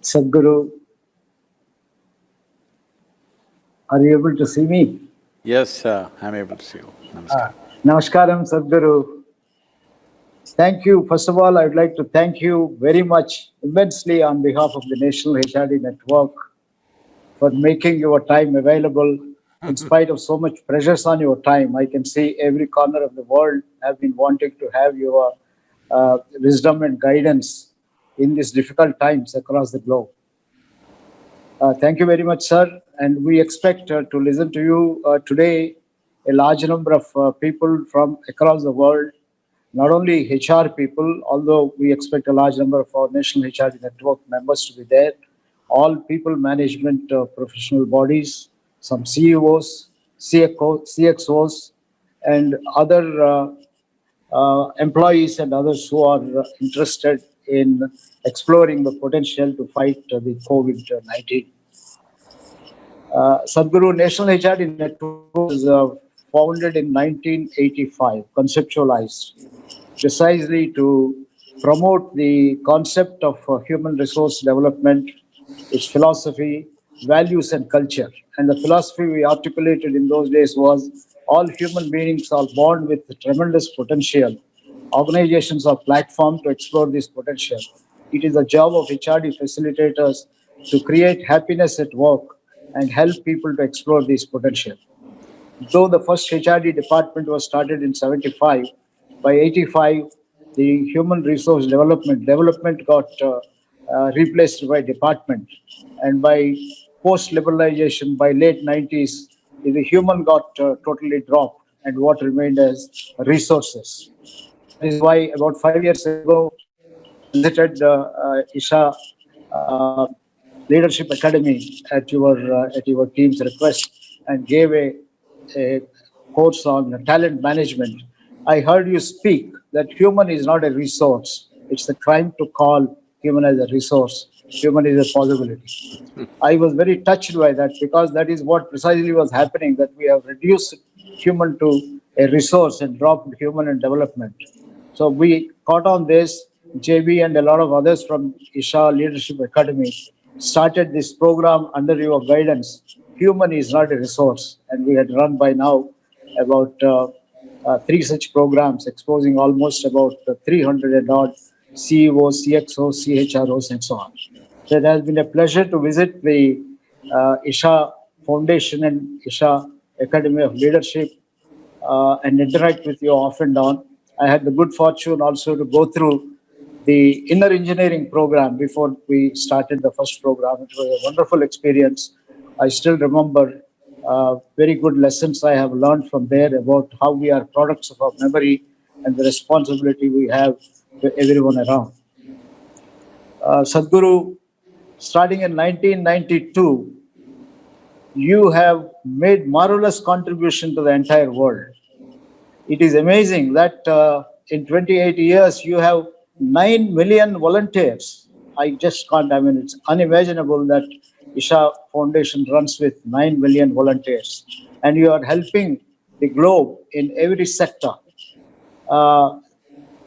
Sadhguru, are you able to see me? Yes, I'm able to see you. Namaskar. Namaskaram, Sadhguru. Thank you. First of all, I would like to thank you very much, immensely, on behalf of the National HRD Network for making your time available. In spite of so much pressures on your time, I can see every corner of the world have been wanting to have your wisdom and guidance in these difficult times across the globe. Thank you very much, sir. And we expect to listen to you today, a large number of people from across the world, not only HR people, although we expect a large number of our National HRD Network members to be there, all people management professional bodies, some CEOs, CXOs, and other employees and others who are interested in exploring the potential to fight the COVID-19. Sadhguru, National HRD Network was founded in 1985, conceptualized precisely to promote the concept of human resource development, its philosophy, values, and culture. And the philosophy we articulated in those days was all human beings are born with tremendous potential. Organizations are platform to explore this potential. It is the job of HRD facilitators to create happiness at work and help people to explore this potential. Though the first HRD department was started in 75, by 85, the human resource development got replaced by department. And by post-liberalization, by late 90s, the human got totally dropped and what remained as resources. That is why about 5 years ago, visited Isha Leadership Academy at your team's request and gave a course on talent management. I heard you speak that human is not a resource. It's a crime to call human as a resource. Human is a possibility. I was very touched by that because that is what precisely was happening, that we have reduced human to a resource and dropped human in development. So we caught on this. JB and a lot of others from Isha Leadership Academy started this program under your guidance. Human is not a resource. And we had run by now about 3 such programs, exposing almost about 300 and odd CEOs, CXOs, CHROs, and so on. So it has been a pleasure to visit the Isha Foundation and Isha Academy of Leadership and interact with you off and on. I had the good fortune also to go through the inner engineering program before we started the first program. It was a wonderful experience. I still remember very good lessons I have learned from there about how we are products of our memory and the responsibility we have to everyone around. Sadhguru, starting in 1992, you have made marvelous contribution to the entire world. It is amazing that in 28 years, you have 9 million volunteers. I just can't, it's unimaginable that Isha Foundation runs with 9 million volunteers. And you are helping the globe in every sector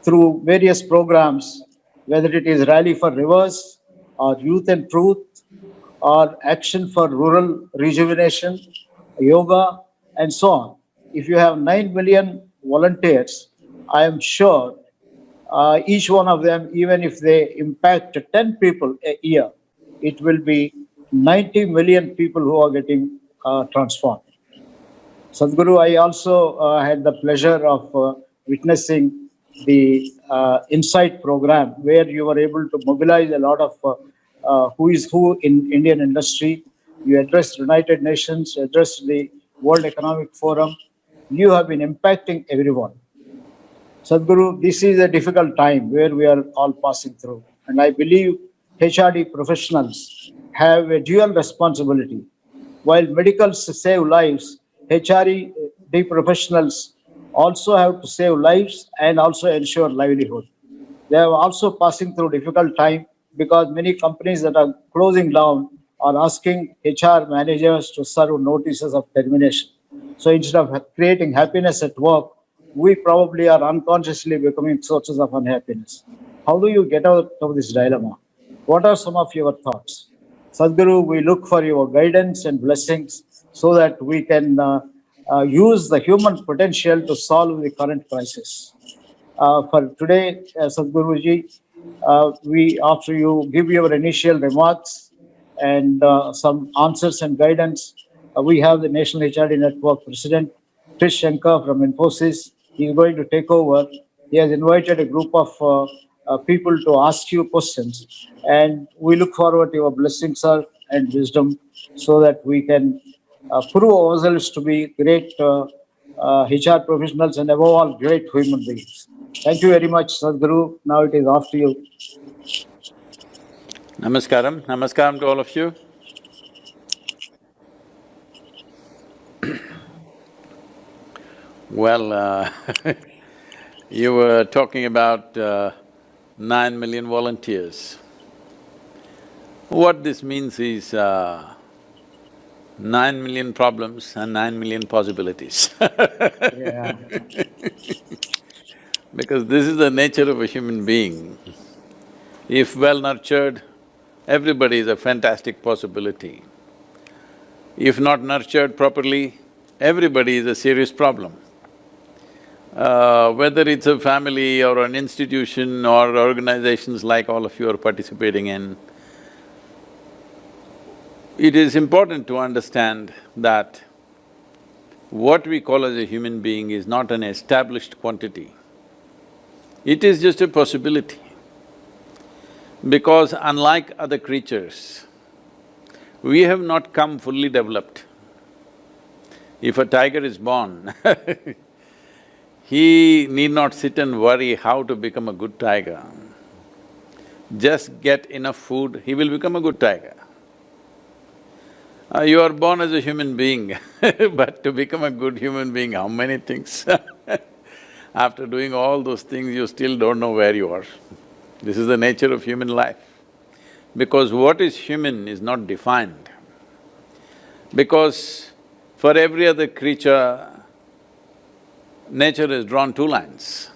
through various programs, whether it is Rally for Rivers or Youth and Truth or Action for Rural Rejuvenation, Yoga, and so on. If you have 9 million volunteers, I am sure each one of them, even if they impact 10 people a year, it will be 90 million people who are getting transformed. Sadhguru, I also had the pleasure of witnessing the Insight program, where you were able to mobilize a lot of who is who in Indian industry. You addressed United Nations, addressed the World Economic Forum. You have been impacting everyone. Sadhguru, this is a difficult time where we are all passing through. And I believe HRD professionals have a dual responsibility. While medicals save lives, HRD professionals also have to save lives and also ensure livelihood. They are also passing through difficult time because many companies that are closing down are asking HR managers to serve notices of termination. So instead of creating happiness at work, we probably are unconsciously becoming sources of unhappiness. How do you get out of this dilemma? What are some of your thoughts? Sadhguru, we look for your guidance and blessings so that we can use the human potential to solve the current crisis. For today, Sadhguruji, after you give your initial remarks and some answers and guidance, we have the National HRD Network President, Krish Shankar from Infosys. He is going to take over. He has invited a group of people to ask you questions, and we look forward to your blessings, sir, and wisdom, so that we can prove ourselves to be great HR professionals and above all, great human beings. Thank you very much, Sadhguru. Now it is off to you. Namaskaram, namaskaram to all of you. Well, you were talking about 9 million volunteers. What this means is 9 million problems and 9 million possibilities. Yeah. Because this is the nature of a human being. If well nurtured, everybody is a fantastic possibility. If not nurtured properly, everybody is a serious problem. Whether it's a family or an institution or organizations like all of you are participating in, it is important to understand that what we call as a human being is not an established quantity. It is just a possibility. Because unlike other creatures, we have not come fully developed. If a tiger is born, he need not sit and worry how to become a good tiger. Just get enough food, he will become a good tiger. You are born as a human being but to become a good human being, how many things? After doing all those things, you still don't know where you are. This is the nature of human life. Because what is human is not defined. Because for every other creature, nature has drawn two lines.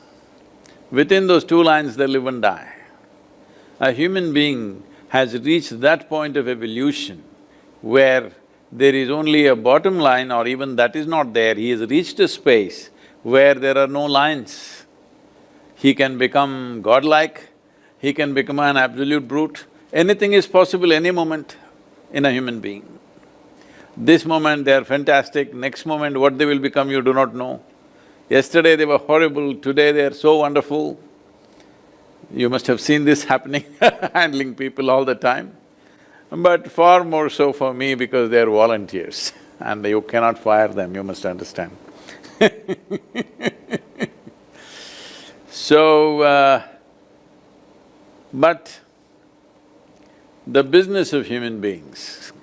Within those two lines, they live and die. A human being has reached that point of evolution where there is only a bottom line, or even that is not there, he has reached a space where there are no lines. He can become godlike, he can become an absolute brute. Anything is possible any moment in a human being. This moment they are fantastic, next moment what they will become you do not know. Yesterday they were horrible, today they are so wonderful. You must have seen this happening, handling people all the time. But far more so for me because they are volunteers and you cannot fire them, you must understand. So, but the business of human beings,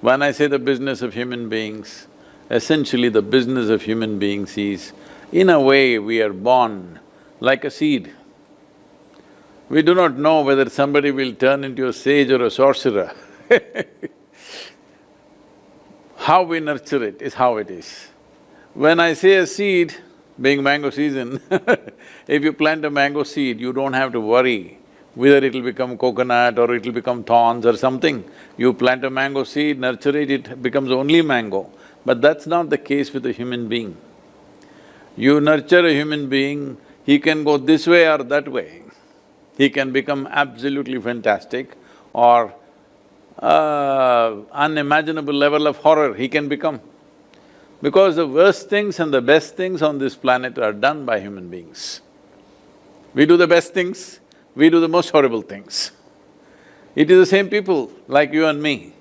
when I say the business of human beings, essentially the business of human beings is, in a way, we are born like a seed. We do not know whether somebody will turn into a sage or a sorcerer. How we nurture it is how it is. When I say a seed, being mango season, if you plant a mango seed, you don't have to worry whether it'll become coconut or it'll become thorns or something. You plant a mango seed, nurture it, it becomes only mango. But that's not the case with a human being. You nurture a human being, he can go this way or that way. He can become absolutely fantastic or unimaginable level of horror he can become. Because the worst things and the best things on this planet are done by human beings. We do the best things, we do the most horrible things. It is the same people like you and me.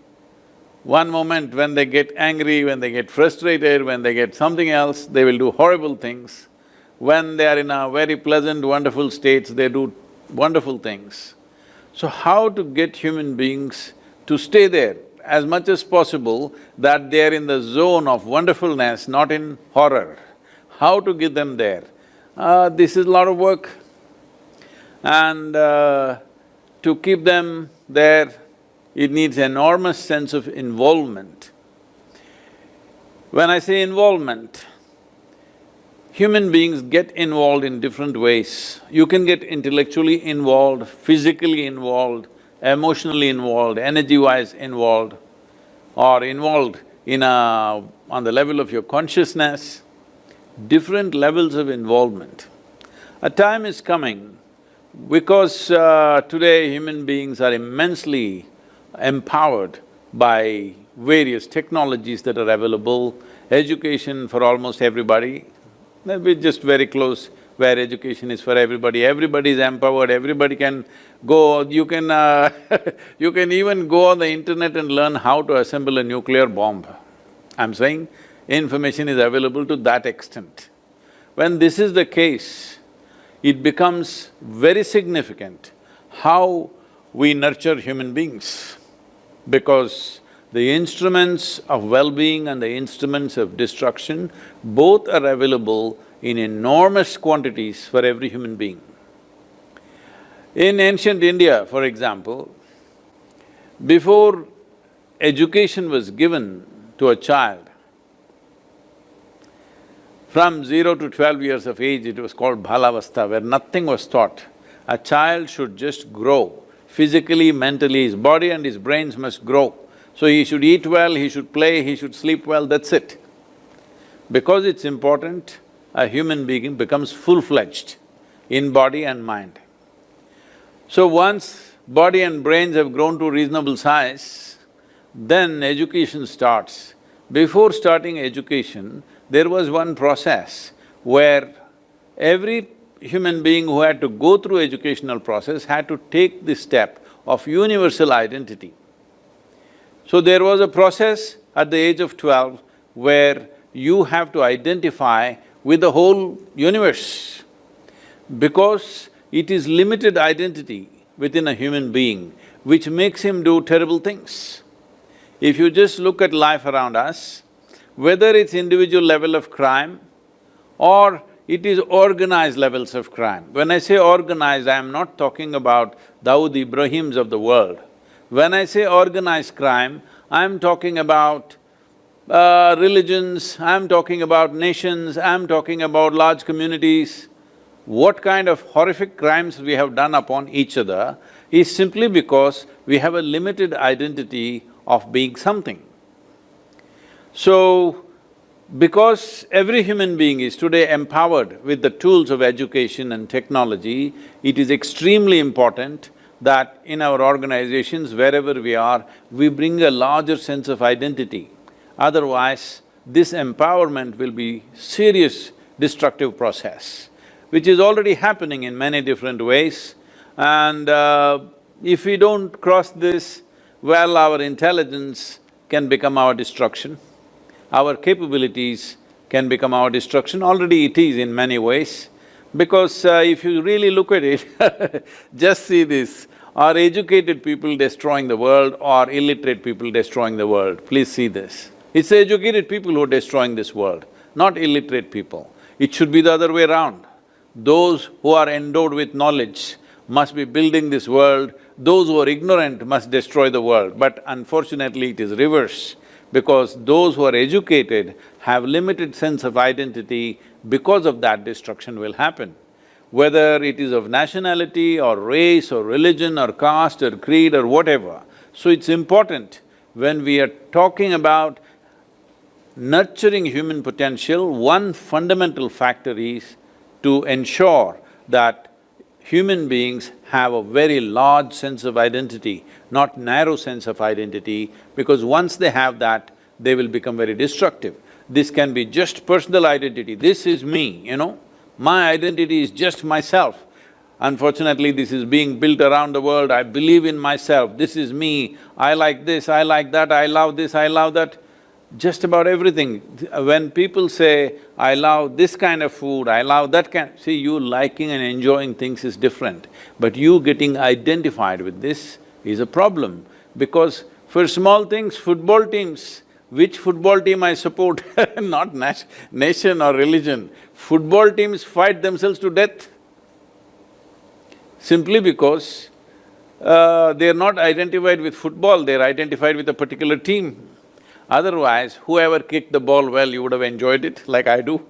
One moment when they get angry, when they get frustrated, when they get something else, they will do horrible things. When they are in a very pleasant, wonderful states, they do wonderful things. So how to get human beings to stay there as much as possible, that they are in the zone of wonderfulness, not in horror? How to get them there? This is a lot of work. And to keep them there, it needs enormous sense of involvement. When I say involvement, Human beings get involved in different ways. You can get intellectually involved, physically involved, emotionally involved, energy-wise involved, or involved on the level of your consciousness, different levels of involvement. A time is coming because today human beings are immensely empowered by various technologies that are available, education for almost everybody. We're just very close where education is for everybody. Everybody is empowered, everybody can go, you can you can even go on the internet and learn how to assemble a nuclear bomb. I'm saying information is available to that extent. When this is the case, it becomes very significant how we nurture human beings, because the instruments of well-being and the instruments of destruction, both are available in enormous quantities for every human being. In ancient India, for example, before education was given to a child, from 0 to 12 years of age, it was called Balavastha, where nothing was taught. A child should just grow, physically, mentally, his body and his brains must grow. So he should eat well, he should play, he should sleep well, that's it. Because it's important, a human being becomes full-fledged in body and mind. So once body and brains have grown to reasonable size, then education starts. Before starting education, there was one process where every human being who had to go through educational process had to take the step of universal identity. So there was a process at the age of 12 where you have to identify with the whole universe, because it is limited identity within a human being which makes him do terrible things. If you just look at life around us, whether it's individual level of crime or it is organized levels of crime. When I say organized, I am not talking about Dawood Ibrahims of the world. When I say organized crime, I'm talking about religions, I'm talking about nations, I'm talking about large communities. What kind of horrific crimes we have done upon each other is simply because we have a limited identity of being something. So, because every human being is today empowered with the tools of education and technology, it is extremely important that in our organizations, wherever we are, we bring a larger sense of identity. Otherwise, this empowerment will be serious destructive process, which is already happening in many different ways. And if we don't cross this, well, our intelligence can become our destruction. Our capabilities can become our destruction. Already it is in many ways, because if you really look at it, just see this, are educated people destroying the world or illiterate people destroying the world? Please see this. It's the educated people who are destroying this world, not illiterate people. It should be the other way around. Those who are endowed with knowledge must be building this world, those who are ignorant must destroy the world. But unfortunately, it is reverse, because those who are educated have limited sense of identity. Because of that, destruction will happen. Whether it is of nationality or race or religion or caste or creed or whatever. So it's important when we are talking about nurturing human potential, one fundamental factor is to ensure that human beings have a very large sense of identity, not narrow sense of identity, because once they have that, they will become very destructive. This can be just personal identity, this is me, my identity is just myself. Unfortunately, this is being built around the world, I believe in myself, this is me, I like this, I like that, I love this, I love that. Just about everything. When people say, I love this kind of food, I love that kind… See, you liking and enjoying things is different, but you getting identified with this is a problem. Because for small things, football teams, which football team I support, not nation or religion, football teams fight themselves to death simply because they're not identified with football, they're identified with a particular team. Otherwise, whoever kicked the ball well, you would have enjoyed it like I do.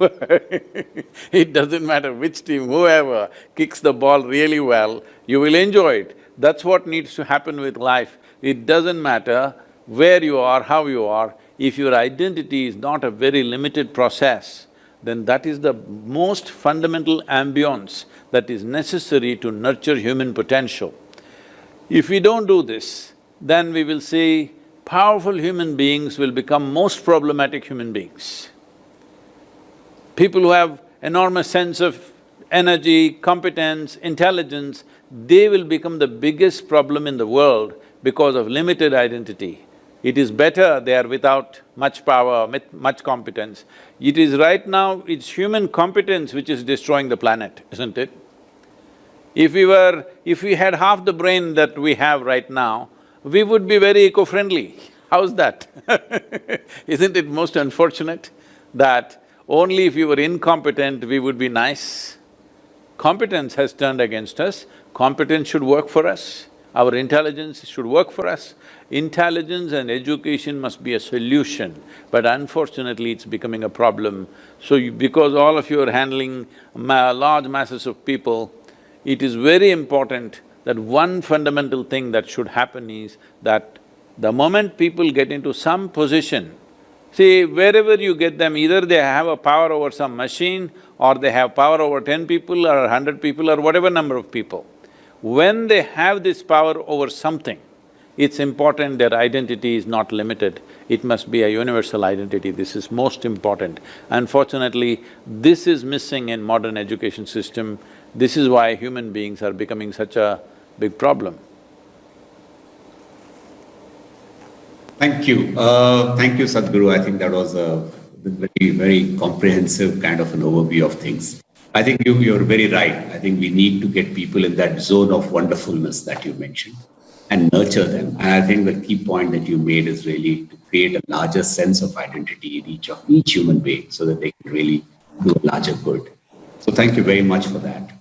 It doesn't matter which team, whoever kicks the ball really well, you will enjoy it. That's what needs to happen with life. It doesn't matter where you are, how you are, if your identity is not a very limited process, then that is the most fundamental ambience that is necessary to nurture human potential. If we don't do this, then we will see powerful human beings will become most problematic human beings. People who have enormous sense of energy, competence, intelligence, they will become the biggest problem in the world because of limited identity. It is better they are without much power, much competence. It is right now, it's human competence which is destroying the planet, isn't it? If we had half the brain that we have right now, we would be very eco-friendly. How's that? Isn't it most unfortunate that only if we were incompetent we would be nice? Competence has turned against us, competence should work for us, our intelligence should work for us. Intelligence and education must be a solution, but unfortunately it's becoming a problem. So because all of you are handling large masses of people, it is very important that one fundamental thing that should happen is that the moment people get into some position, see, wherever you get them, either they have a power over some machine or they have power over 10 people or 100 people or whatever number of people. When they have this power over something, it's important their identity is not limited, it must be a universal identity, this is most important. Unfortunately, this is missing in modern education system, this is why human beings are becoming such a big problem. Thank you. Thank you, Sadhguru. I think that was a very comprehensive kind of an overview of things. I think you're very right. I think we need to get people in that zone of wonderfulness that you mentioned and nurture them. And I think the key point that you made is really to create a larger sense of identity in each human being so that they can really do a larger good. So thank you very much for that.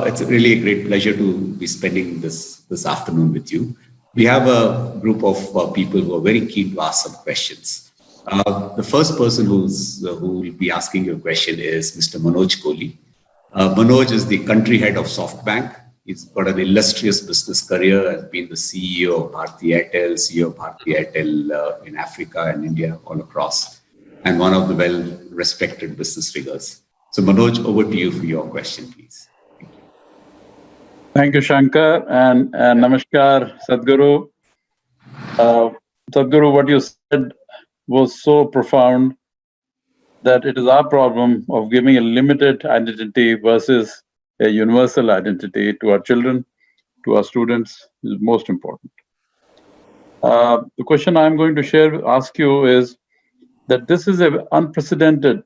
It's really a great pleasure to be spending this afternoon with you. We have a group of people who are very keen to ask some questions. The first person who will be asking your question is Mr. Manoj Kohli. Manoj is the country head of SoftBank. He's got an illustrious business career, has been the CEO of Bharti Airtel, CEO of Bharti Airtel in Africa and India, all across, and one of the well-respected business figures. So Manoj, over to you for your question, please. Thank you, Shankar, and namaskar, Sadhguru. Sadhguru, what you said was so profound that it is our problem of giving a limited identity versus a universal identity to our children, to our students, is most important. The question I'm going to ask you is that this is an unprecedented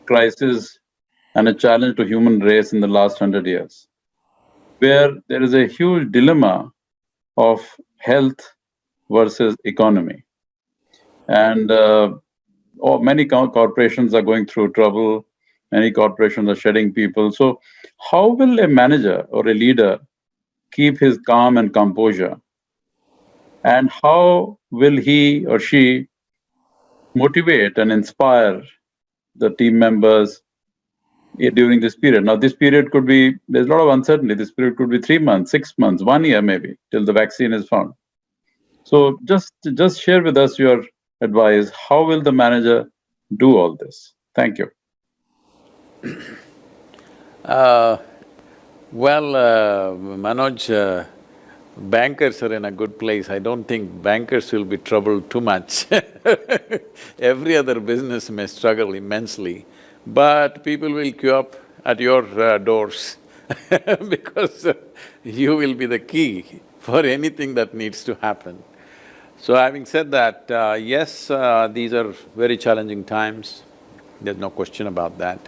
crisis and a challenge to human race in the last 100 years, where there is a huge dilemma of health versus economy. And many corporations are going through trouble, many corporations are shedding people. So how will a manager or a leader keep his calm and composure? And how will he or she motivate and inspire the team members during this period? Now, this period could be, there's a lot of uncertainty. This period could be 3 months, 6 months, 1 year maybe, till the vaccine is found. So just share with us your advice. How will the manager do all this? Thank you. Manoj, bankers are in a good place. I don't think bankers will be troubled too much. Every other business may struggle immensely, but people will queue up at your doors because you will be the key for anything that needs to happen. So having said that, yes, these are very challenging times, there's no question about that.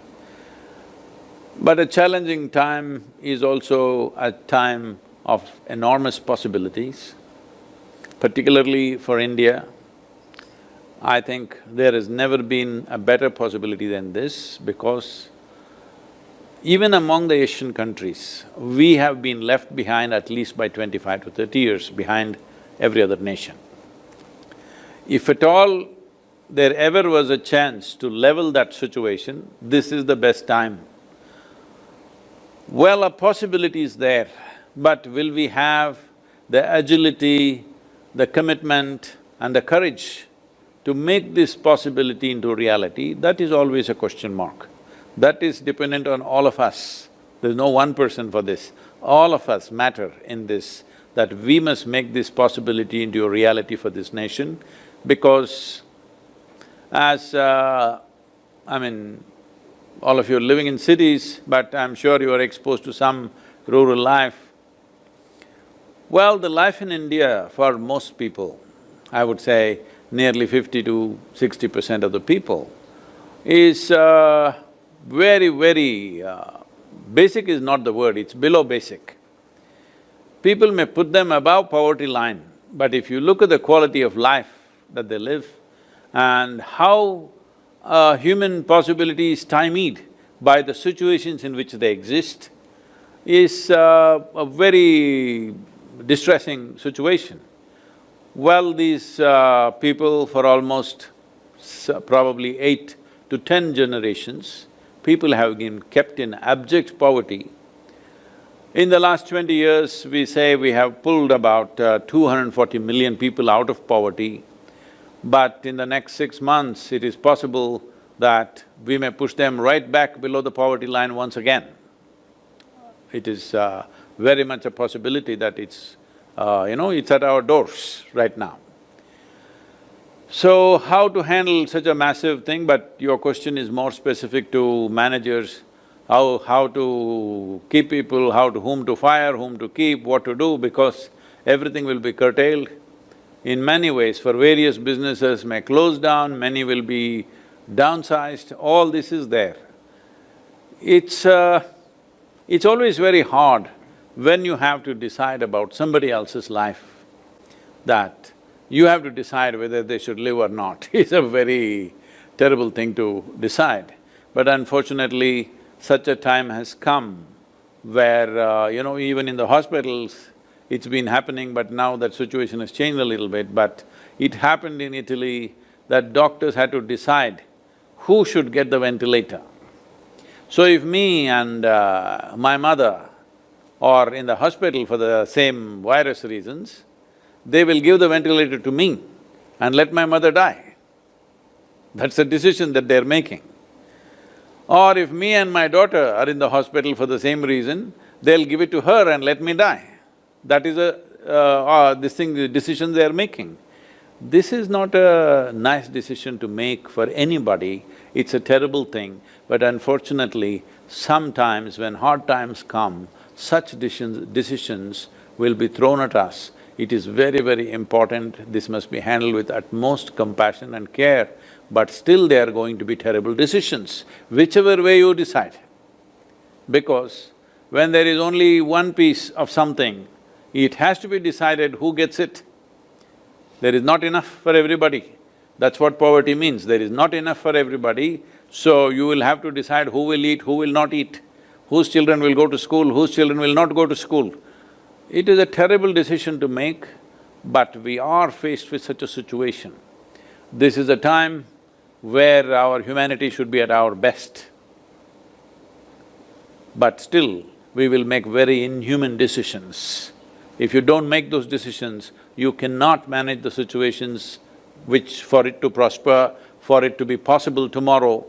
But a challenging time is also a time of enormous possibilities, particularly for India. I think there has never been a better possibility than this because even among the Asian countries, we have been left behind at least by 25 to 30 years behind every other nation. If at all there ever was a chance to level that situation, this is the best time. Well, a possibility is there, but will we have the agility, the commitment and the courage to make this possibility into reality? That is always a question mark. That is dependent on all of us. There's no one person for this. All of us matter in this, that we must make this possibility into a reality for this nation, because as all of you are living in cities, but I'm sure you are exposed to some rural life. Well, the life in India for most people, I would say nearly 50 to 60% of the people, is very, basic is not the word, it's below basic. People may put them above poverty line, but if you look at the quality of life that they live and how human possibility is stymied by the situations in which they exist, is a very distressing situation. Well, these people for almost probably 8 to 10 generations, people have been kept in abject poverty. In the last 20 years, we say we have pulled about 240 million people out of poverty, but in the next 6 months, it is possible that we may push them right back below the poverty line once again. It is very much a possibility that it's it's at our doors right now. So, how to handle such a massive thing, but your question is more specific to managers, how to keep people, whom to fire, whom to keep, what to do, because everything will be curtailed. In many ways, for various businesses may close down, many will be downsized, all this is there. It's always very hard when you have to decide about somebody else's life, that you have to decide whether they should live or not. It's a very terrible thing to decide. But unfortunately, such a time has come where, even in the hospitals, it's been happening, but now that situation has changed a little bit. But it happened in Italy that doctors had to decide who should get the ventilator. So if me and my mother are in the hospital for the same virus reasons, they will give the ventilator to me and let my mother die. That's a decision that they're making. Or if me and my daughter are in the hospital for the same reason, they'll give it to her and let me die. That is the decision they are making. This is not a nice decision to make for anybody, it's a terrible thing. But unfortunately, sometimes when hard times come, such decisions will be thrown at us. It is very important, this must be handled with utmost compassion and care, but still they are going to be terrible decisions, whichever way you decide. Because when there is only one piece of something, it has to be decided who gets it. There is not enough for everybody. That's what poverty means, there is not enough for everybody, so you will have to decide who will eat, who will not eat, whose children will go to school, whose children will not go to school. It is a terrible decision to make, but we are faced with such a situation. This is a time where our humanity should be at our best. But still, we will make very inhuman decisions. If you don't make those decisions, you cannot manage the situations which for it to prosper, for it to be possible tomorrow.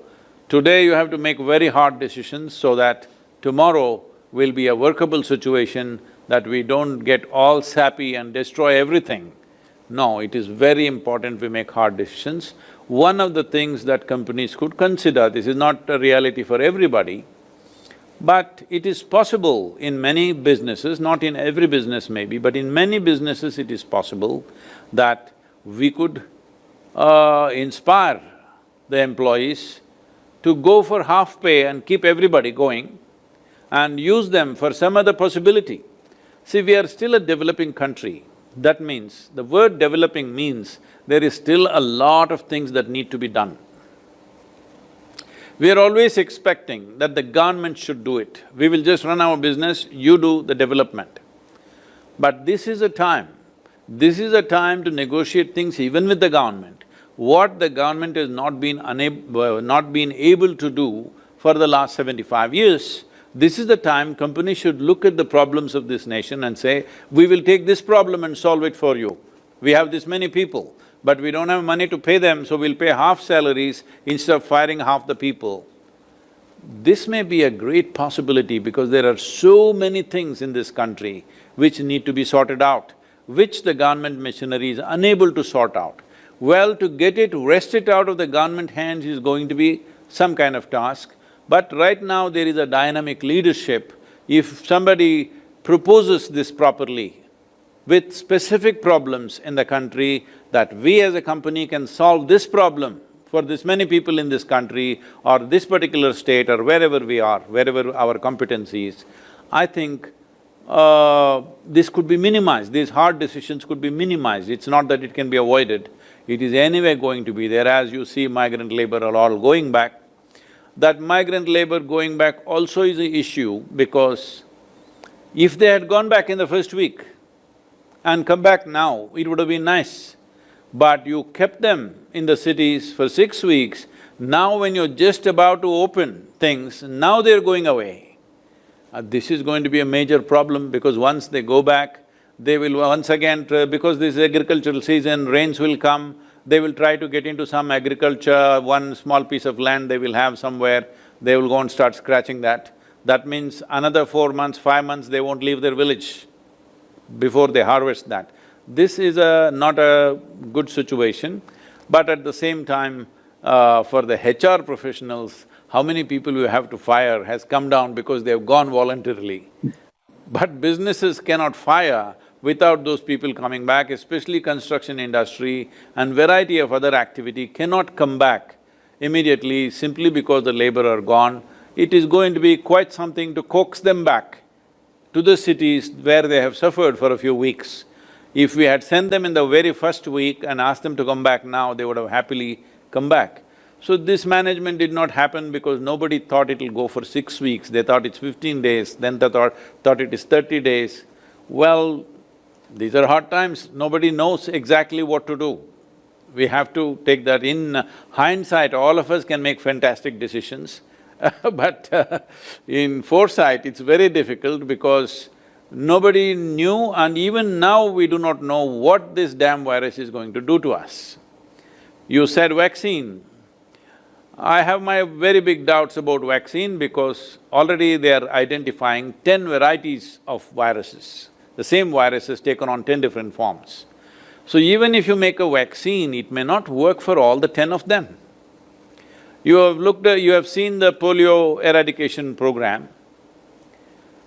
Today you have to make very hard decisions so that tomorrow will be a workable situation, that we don't get all sappy and destroy everything. No, it is very important we make hard decisions. One of the things that companies could consider, this is not a reality for everybody, but it is possible in many businesses, not in every business maybe, but in many businesses it is possible that we could inspire the employees to go for half pay and keep everybody going and use them for some other possibility. See, we are still a developing country. That means, the word developing means there is still a lot of things that need to be done. We are always expecting that the government should do it. We will just run our business, you do the development. But this is a time This is a time to negotiate things even with the government. What the government has not been able to do for the last 75 years, this is the time companies should look at the problems of this nation and say, we will take this problem and solve it for you. We have this many people, but we don't have money to pay them, so we'll pay half salaries instead of firing half the people. This may be a great possibility because there are so many things in this country which need to be sorted out, which the government machinery is unable to sort out. Well, to get it, wrest it out of the government hands is going to be some kind of task, but right now there is a dynamic leadership. If somebody proposes this properly, with specific problems in the country, that we as a company can solve this problem for this many people in this country or this particular state or wherever we are, wherever our competency is, I think this could be minimized, these hard decisions could be minimized. It's not that it can be avoided, it is anyway going to be there. As you see, migrant labor are all going back. That migrant labor going back also is an issue because if they had gone back in the first week and come back now, it would have been nice. But you kept them in the cities for 6 weeks, now when you're just about to open things, now they're going away. This is going to be a major problem because once they go back, they will once again, because this is agricultural season, rains will come, they will try to get into some agriculture, one small piece of land they will have somewhere, they will go and start scratching that. That means another 4 months, 5 months, they won't leave their village before they harvest that. This is not a good situation, but at the same time, for the HR professionals, how many people you have to fire has come down because they've gone voluntarily. But businesses cannot fire without those people coming back, especially construction industry and variety of other activity cannot come back immediately simply because the labor are gone. It is going to be quite something to coax them back to the cities where they have suffered for a few weeks. If we had sent them in the very first week and asked them to come back now, they would have happily come back. So this management did not happen because nobody thought it'll go for 6 weeks, they thought it's 15 days, then they thought it is 30 days. Well, these are hard times, nobody knows exactly what to do. We have to take that in hindsight, all of us can make fantastic decisions but in foresight, it's very difficult because nobody knew and even now we do not know what this damn virus is going to do to us. You said vaccine. I have my very big doubts about vaccine because already they are identifying 10 varieties of viruses. The same virus has taken on 10 different forms. So even if you make a vaccine, it may not work for all the 10 of them. You have seen the polio eradication program.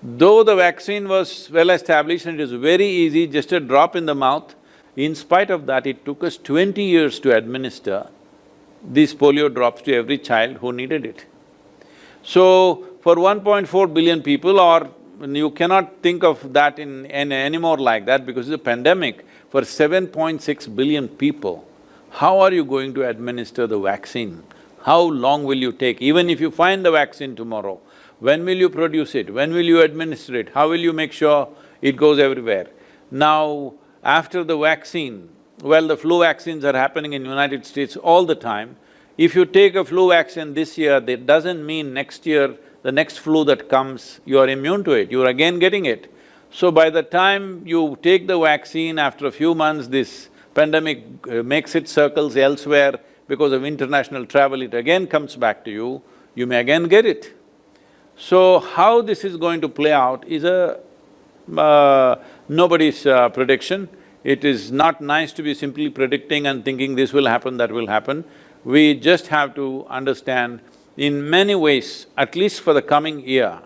Though the vaccine was well established and it was very easy, just a drop in the mouth, in spite of that, it took us 20 years to administer these polio drops to every child who needed it. So, for 1.4 billion people, or you cannot think of that in anymore like that because it's a pandemic, for 7.6 billion people, how are you going to administer the vaccine? How long will you take? Even if you find the vaccine tomorrow, when will you produce it? When will you administer it? How will you make sure it goes everywhere? Now, after the vaccine, well, the flu vaccines are happening in United States all the time. If you take a flu vaccine this year, that doesn't mean next year, the next flu that comes, you are immune to it, you are again getting it. So by the time you take the vaccine, after a few months, this pandemic makes its circles elsewhere because of international travel, it again comes back to you may again get it. So how this is going to play out is nobody's prediction. It is not nice to be simply predicting and thinking this will happen, that will happen. We just have to understand in many ways, at least for the coming year,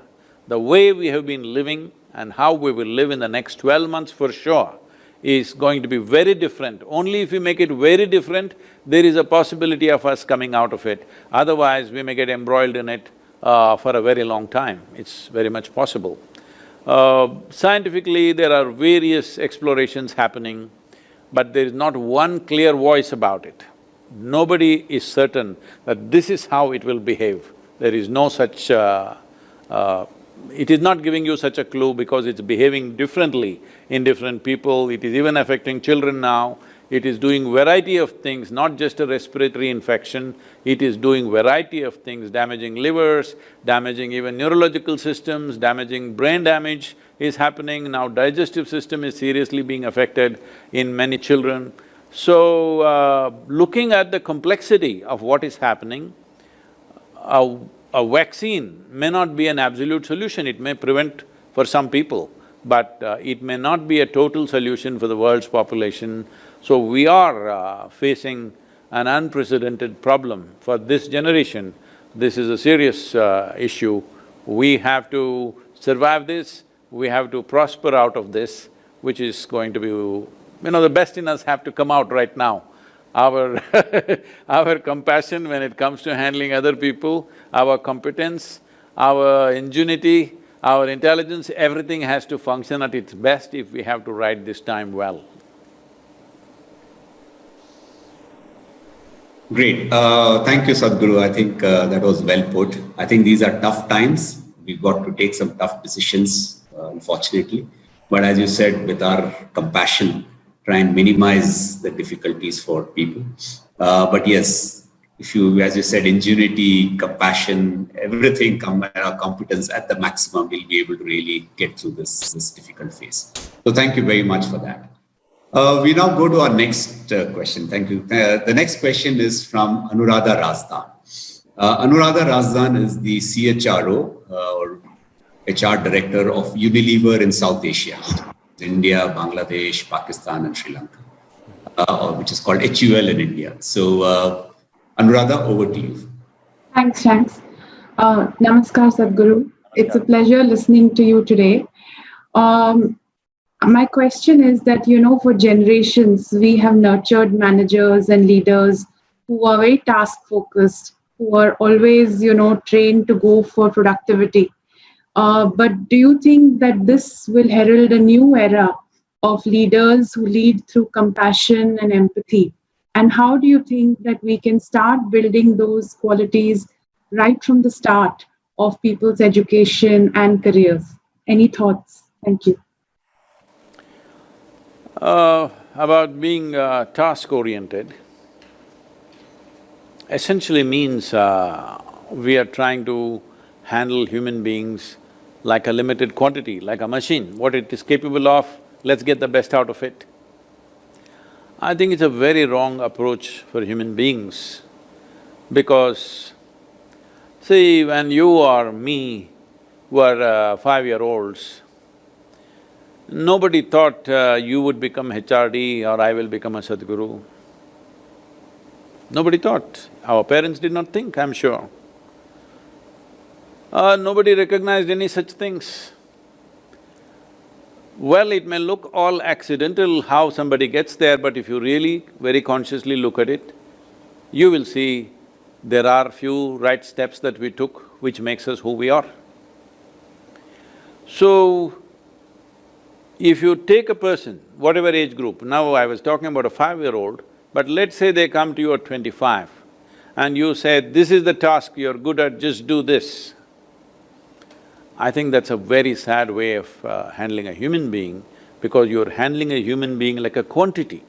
the way we have been living and how we will live in the next 12 months for sure is going to be very different. Only if we make it very different, there is a possibility of us coming out of it. Otherwise, we may get embroiled in it for a very long time. It's very much possible. Scientifically, there are various explorations happening, but there is not one clear voice about it. Nobody is certain that this is how it will behave. There is no such it is not giving you such a clue because it's behaving differently in different people. It is even affecting children now. It is doing variety of things, not just a respiratory infection. It is doing variety of things, damaging livers, damaging even neurological systems, damaging brain damage is happening. Now digestive system is seriously being affected in many children. So, looking at the complexity of what is happening, a vaccine may not be an absolute solution, it may prevent for some people, but it may not be a total solution for the world's population. So we are facing an unprecedented problem for this generation. This is a serious issue. We have to survive this, we have to prosper out of this, which is going to be… the best in us have to come out right now. Our our compassion when it comes to handling other people, our competence, our ingenuity, our intelligence, everything has to function at its best if we have to ride this time well. Great. Thank you, Sadhguru. I think that was well put. I think these are tough times. We've got to take some tough decisions, unfortunately. But as you said, with our compassion, try and minimize the difficulties for people. But yes, if you, as you said, ingenuity, compassion, everything, competence at the maximum, we'll be able to really get through this difficult phase. So thank you very much for that. We now go to our next question. Thank you. The next question is from Anuradha Razdan. Anuradha Razdan is the CHRO or HR Director of Unilever in South Asia, India, Bangladesh, Pakistan and Sri Lanka, which is called HUL in India. So Anuradha, over to you. Thanks. Namaskar, Sadhguru. It's a pleasure listening to you today. My question is that, for generations, we have nurtured managers and leaders who are very task-focused, who are always, trained to go for productivity. But do you think that this will herald a new era of leaders who lead through compassion and empathy? And how do you think that we can start building those qualities right from the start of people's education and careers? Any thoughts? Thank you. About being task-oriented, essentially means we are trying to handle human beings like a limited quantity, like a machine. What it is capable of, let's get the best out of it. I think it's a very wrong approach for human beings because, see, when you or me were 5-year-olds, nobody thought you would become HRD or I will become a Sadhguru. Nobody thought. Our parents did not think, I'm sure. Nobody recognized any such things. Well, it may look all accidental how somebody gets there, but if you really very consciously look at it, you will see there are few right steps that we took which makes us who we are. So, if you take a person, whatever age group, now I was talking about a 5-year-old, but let's say they come to you at 25 and you say, this is the task you're good at, just do this. I think that's a very sad way of handling a human being because you're handling a human being like a quantity.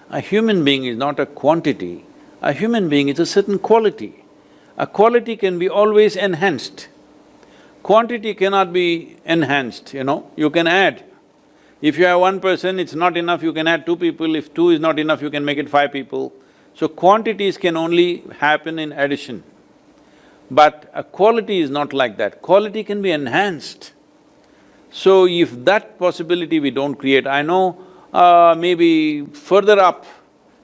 A human being is not a quantity, a human being is a certain quality. A quality can be always enhanced. Quantity cannot be enhanced, you can add. If you have one person, it's not enough, you can add 2 people. If 2 is not enough, you can make it 5 people. So quantities can only happen in addition. But a quality is not like that, quality can be enhanced. So if that possibility we don't create, I know maybe further up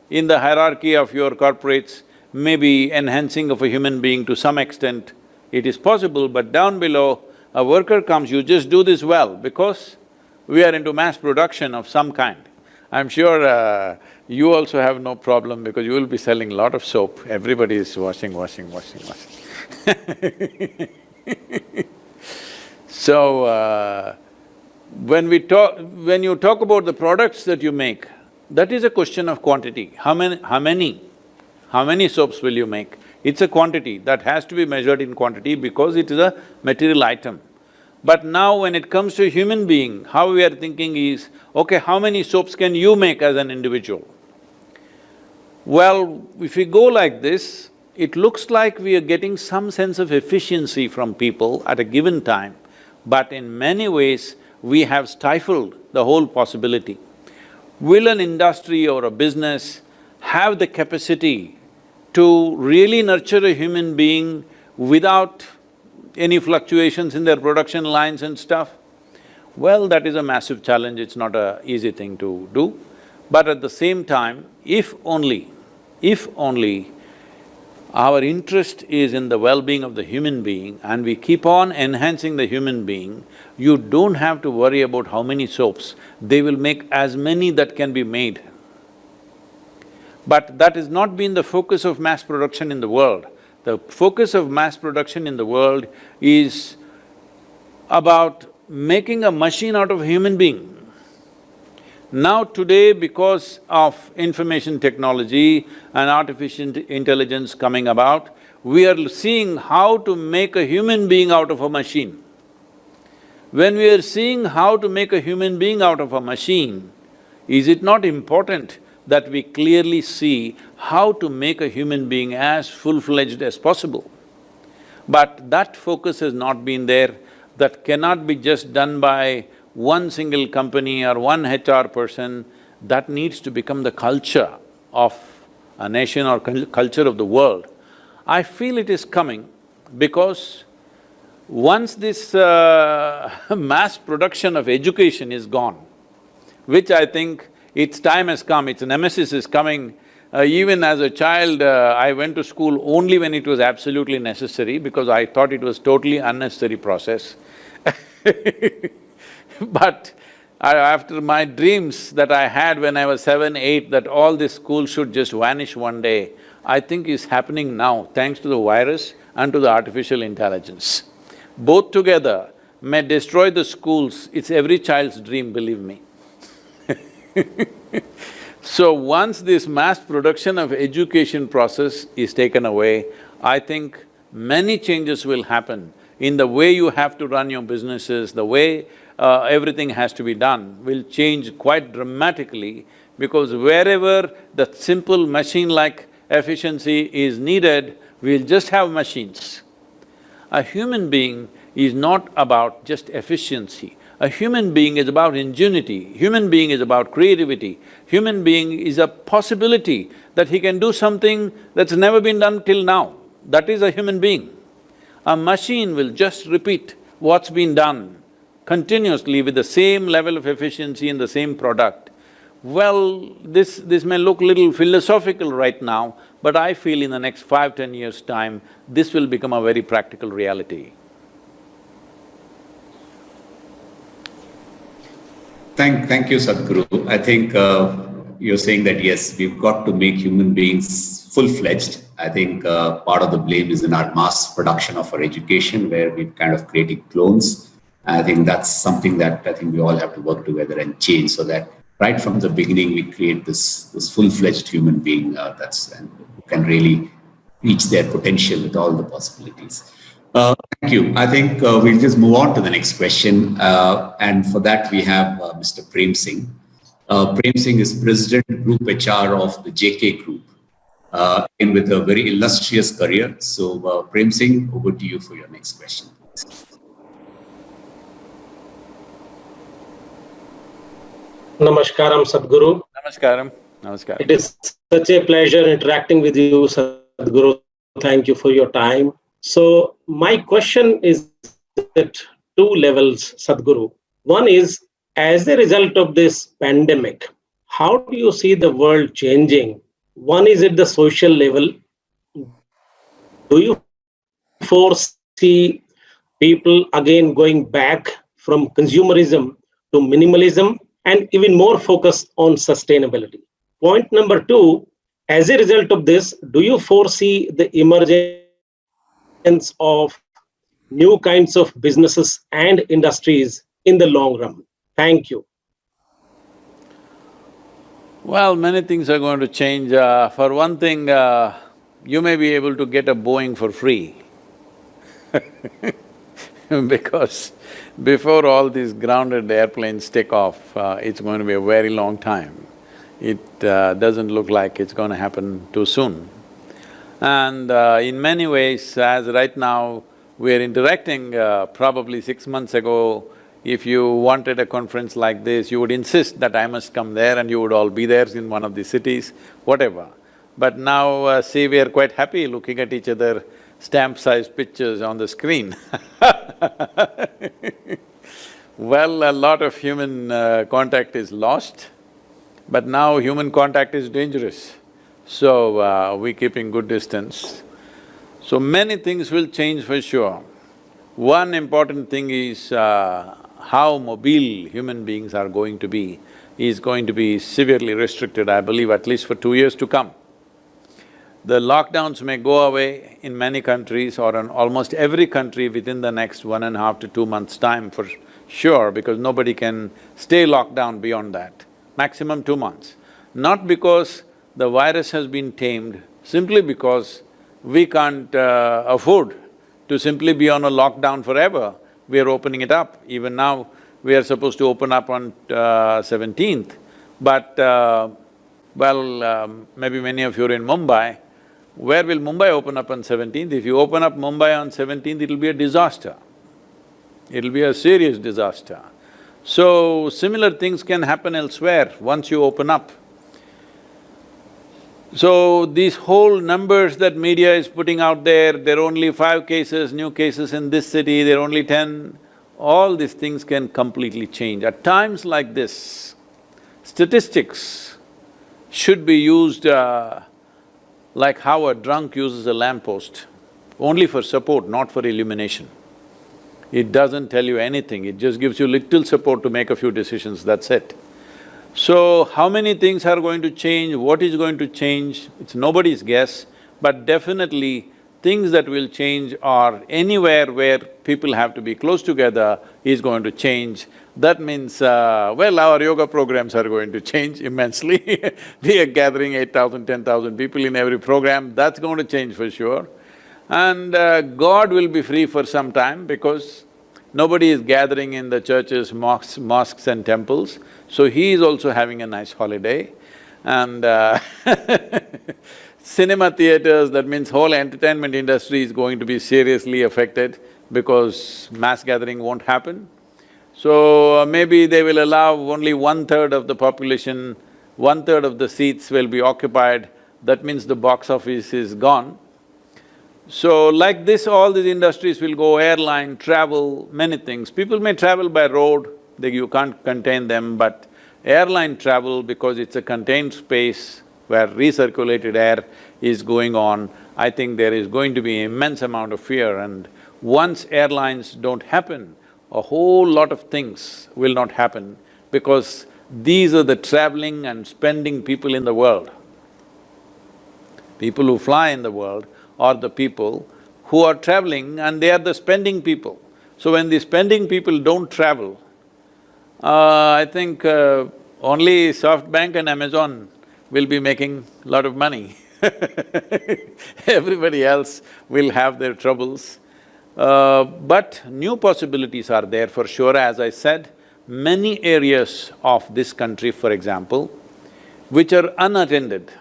in the hierarchy of your corporates, maybe enhancing of a human being to some extent, it is possible, but down below, a worker comes, you just do this well because we are into mass production of some kind. I'm sure you also have no problem because you will be selling a lot of soap, everybody is washing. So, when you talk about the products that you make, that is a question of quantity. How many soaps will you make? It's a quantity that has to be measured in quantity because it is a material item. But now when it comes to a human being, how we are thinking is, okay, how many soaps can you make as an individual? Well, if we go like this, it looks like we are getting some sense of efficiency from people at a given time, but in many ways, we have stifled the whole possibility. Will an industry or a business have the capacity to really nurture a human being without any fluctuations in their production lines and stuff? Well, that is a massive challenge, it's not an easy thing to do. But at the same time, if only our interest is in the well-being of the human being and we keep on enhancing the human being, you don't have to worry about how many soaps, they will make as many that can be made. But that has not been the focus of mass production in the world. The focus of mass production in the world is about making a machine out of a human being. Now today, because of information technology and artificial intelligence coming about, we are seeing how to make a human being out of a machine. When we are seeing how to make a human being out of a machine, is it not important that we clearly see how to make a human being as full-fledged as possible? But that focus has not been there. That cannot be just done by one single company or one HR person. That needs to become the culture of a nation or culture of the world. I feel it is coming because once this mass production of education is gone, which I think its time has come, its nemesis is coming. Even as a child, I went to school only when it was absolutely necessary because I thought it was totally unnecessary process. But after my dreams that I had when I was 7, 8, that all this school should just vanish one day, I think is happening now thanks to the virus and to the artificial intelligence. Both together may destroy the schools, it's every child's dream, believe me. So once this mass production of education process is taken away, I think many changes will happen in the way you have to run your businesses, the way everything has to be done will change quite dramatically because wherever the simple machine-like efficiency is needed, we'll just have machines. A human being is not about just efficiency. A human being is about ingenuity, human being is about creativity, human being is a possibility that he can do something that's never been done till now. That is a human being. A machine will just repeat what's been done continuously with the same level of efficiency in the same product. Well, this may look little philosophical right now, but I feel in the next 5–10 years' time, this will become a very practical reality. Thank you, Sadhguru. I think you're saying that yes, we've got to make human beings full-fledged. I think part of the blame is in our mass production of our education, where we've kind of created clones. I think that's something that I think we all have to work together and change, so that right from the beginning we create this full-fledged human being and who can really reach their potential with all the possibilities. Thank you. I think we'll just move on to the next question. And for that, we have Mr. Prem Singh. Prem Singh is President Group HR of the JK Group, and with a very illustrious career. So, Prem Singh, over to you for your next question. Namaskaram, Sadhguru. Namaskaram. Namaskaram. It is such a pleasure interacting with you, Sadhguru. Thank you for your time. So my question is at two levels, Sadhguru. One is, as a result of this pandemic, how do you see the world changing? One is at the social level. Do you foresee people again going back from consumerism to minimalism and even more focus on sustainability? Point number two, as a result of this, do you foresee the emergence of new kinds of businesses and industries in the long run? Thank you. Well, many things are going to change. For one thing, you may be able to get a Boeing for free. because before all these grounded airplanes take off, it's going to be a very long time. It doesn't look like it's going to happen too soon. And in many ways, as right now we're interacting, probably 6 months ago, if you wanted a conference like this, you would insist that I must come there and you would all be there in one of the cities, whatever. But now, see, we are quite happy looking at each other, stamp-sized pictures on the screen. Well, a lot of human contact is lost, but now human contact is dangerous. So, we're keeping good distance. So many things will change for sure. One important thing is how mobile human beings are going to be is going to be severely restricted, I believe, at least for 2 years to come. The lockdowns may go away in many countries or in almost every country within the next 1.5 to 2 months' time for sure, because nobody can stay locked down beyond that, maximum 2 months. Not because the virus has been tamed, simply because we can't afford to simply be on a lockdown forever. We are opening it up. Even now, we are supposed to open up on 17th, but maybe many of you are in Mumbai. Where will Mumbai open up on 17th? If you open up Mumbai on 17th, it'll be a disaster. It'll be a serious disaster. So, similar things can happen elsewhere once you open up. So, these whole numbers that media is putting out there are only 5 cases, new cases in this city, there are only 10, all these things can completely change. At times like this, statistics should be used like how a drunk uses a lamppost, only for support, not for illumination. It doesn't tell you anything, it just gives you little support to make a few decisions, that's it. So, how many things are going to change, what is going to change, it's nobody's guess, but definitely things that will change are anywhere where people have to be close together is going to change. That means, well, our yoga programs are going to change immensely. We are gathering 8,000, 10,000 people in every program, that's going to change for sure. And God will be free for some time because nobody is gathering in the churches, mosques and temples, so he is also having a nice holiday. And cinema theaters, that means whole entertainment industry is going to be seriously affected because mass gathering won't happen. So maybe they will allow only 1/3 of the population, 1/3 of the seats will be occupied, that means the box office is gone. So like this, all these industries will go, airline, travel, many things. People may travel by road, you can't contain them, but airline travel, because it's a contained space where recirculated air is going on, I think there is going to be immense amount of fear, and once airlines don't happen, a whole lot of things will not happen because these are the traveling and spending people in the world. People who fly in the world are the people who are traveling and they are the spending people. So when the spending people don't travel, I think only SoftBank and Amazon will be making a lot of money. Everybody else will have their troubles. But new possibilities are there for sure, as I said. Many areas of this country, for example, which are unattended,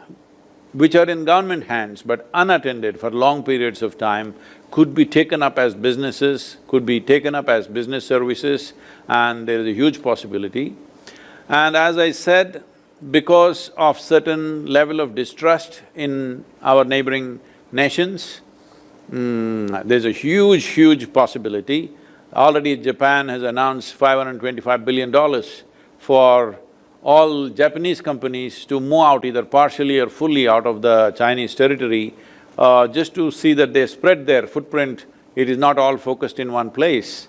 which are in government hands but unattended for long periods of time, could be taken up as businesses, could be taken up as business services, and there is a huge possibility. And as I said, because of certain level of distrust in our neighboring nations, there's a huge possibility. Already Japan has announced $525 billion for all Japanese companies to move out either partially or fully out of the Chinese territory, just to see that they spread their footprint, it is not all focused in one place.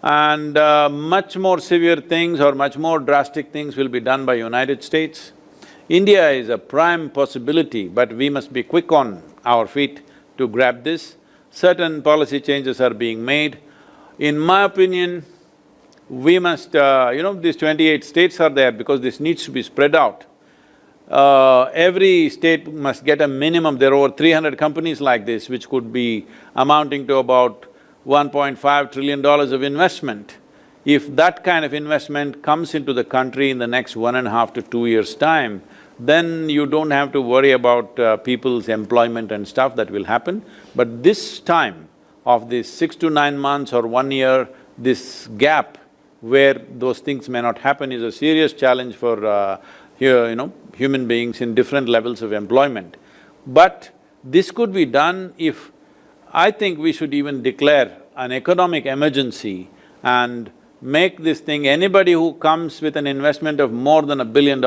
And much more severe things or much more drastic things will be done by United States. India is a prime possibility, but we must be quick on our feet to grab this. Certain policy changes are being made. In my opinion, we must… these 28 states are there because this needs to be spread out. Every state must get a minimum, there are over 300 companies like this which could be amounting to about $1.5 trillion of investment. If that kind of investment comes into the country in the next 1.5 to 2 years' time, then you don't have to worry about people's employment and stuff that will happen. But this time of this 6 to 9 months or 1 year, this gap where those things may not happen is a serious challenge for human beings in different levels of employment. But this could be done if… I think we should even declare an economic emergency and make this thing… anybody who comes with an investment of more than $1 billion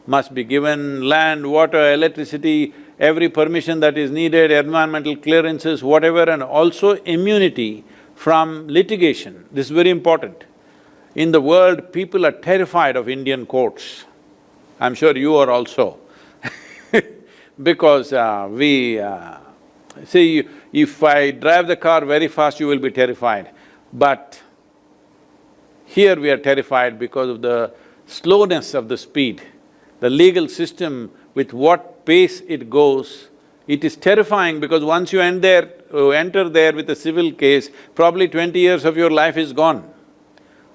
must be given land, water, electricity, every permission that is needed, environmental clearances, whatever, and also immunity from litigation. This is very important. In the world, people are terrified of Indian courts. I'm sure you are also because see, if I drive the car very fast, you will be terrified. But here we are terrified because of the slowness of the speed. The legal system, with what pace it goes, it is terrifying because once you enter there with a civil case, probably 20 years of your life is gone.